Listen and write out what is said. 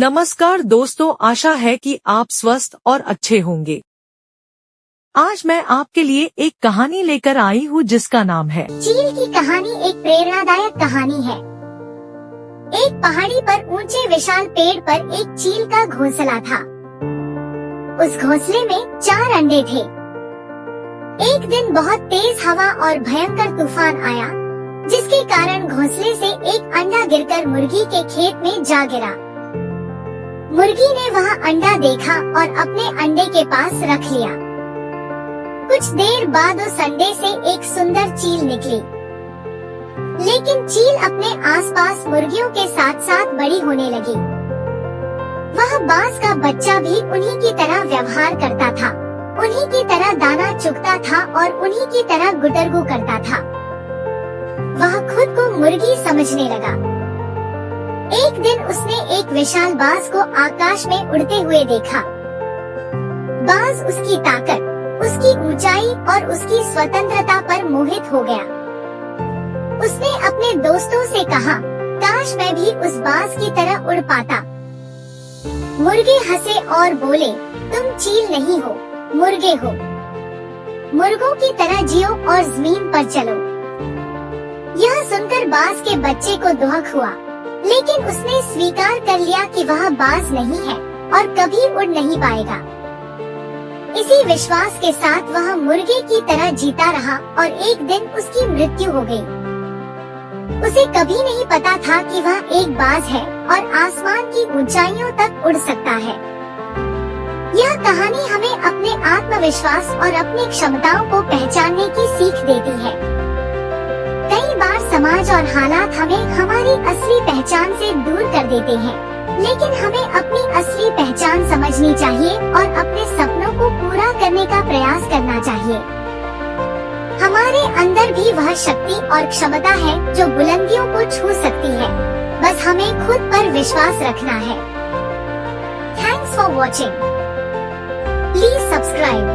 नमस्कार दोस्तों, आशा है कि आप स्वस्थ और अच्छे होंगे। आज मैं आपके लिए एक कहानी लेकर आई हूँ जिसका नाम है चील की कहानी। एक प्रेरणादायक कहानी है। एक पहाड़ी पर ऊंचे विशाल पेड़ पर एक चील का घोंसला था। उस घोंसले में 4 अंडे थे। एक दिन बहुत तेज हवा और भयंकर तूफान आया, जिसके कारण घोंसले से एक अंडा गिरकर मुर्गी के खेत में जा गिरा। मुर्गी ने वह अंडा देखा और अपने अंडे के पास रख लिया। कुछ देर बाद उस अंडे से एक सुंदर चील निकली, लेकिन चील अपने आसपास मुर्गियों के साथ साथ बड़ी होने लगी। वह बाज का बच्चा भी उन्हीं की तरह व्यवहार करता था, उन्हीं की तरह दाना चुगता था और उन्हीं की तरह गुटरगू करता था। वह खुद को मुर्गी समझने लगा। एक दिन उसने एक विशाल बाज को आकाश में उड़ते हुए देखा। बाज उसकी ताकत, उसकी ऊंचाई और उसकी स्वतंत्रता पर मोहित हो गया। उसने अपने दोस्तों से कहा, काश मैं भी उस बाज की तरह उड़ पाता। मुर्गे हंसे और बोले, तुम चील नहीं हो, मुर्गे हो। मुर्गों की तरह जियो और जमीन पर चलो। यह सुनकर बाज के बच्चे को दुख हुआ, लेकिन उसने स्वीकार कर लिया कि वह बाज नहीं है और कभी उड़ नहीं पाएगा। इसी विश्वास के साथ वह मुर्गे की तरह जीता रहा और एक दिन उसकी मृत्यु हो गई। उसे कभी नहीं पता था कि वह एक बाज है और आसमान की ऊंचाइयों तक उड़ सकता है। यह कहानी हमें अपने आत्मविश्वास और अपनी क्षमताओं को पहचानने की सीख देती है। कई बार समाज और हालात हमें हमारी असली पहचान से दूर कर देते हैं, लेकिन हमें अपनी असली पहचान समझनी चाहिए और अपने सपनों को पूरा करने का प्रयास करना चाहिए। हमारे अंदर भी वह शक्ति और क्षमता है जो बुलंदियों को छू सकती है। बस हमें खुद पर विश्वास रखना है। Thanks for watching. Please subscribe.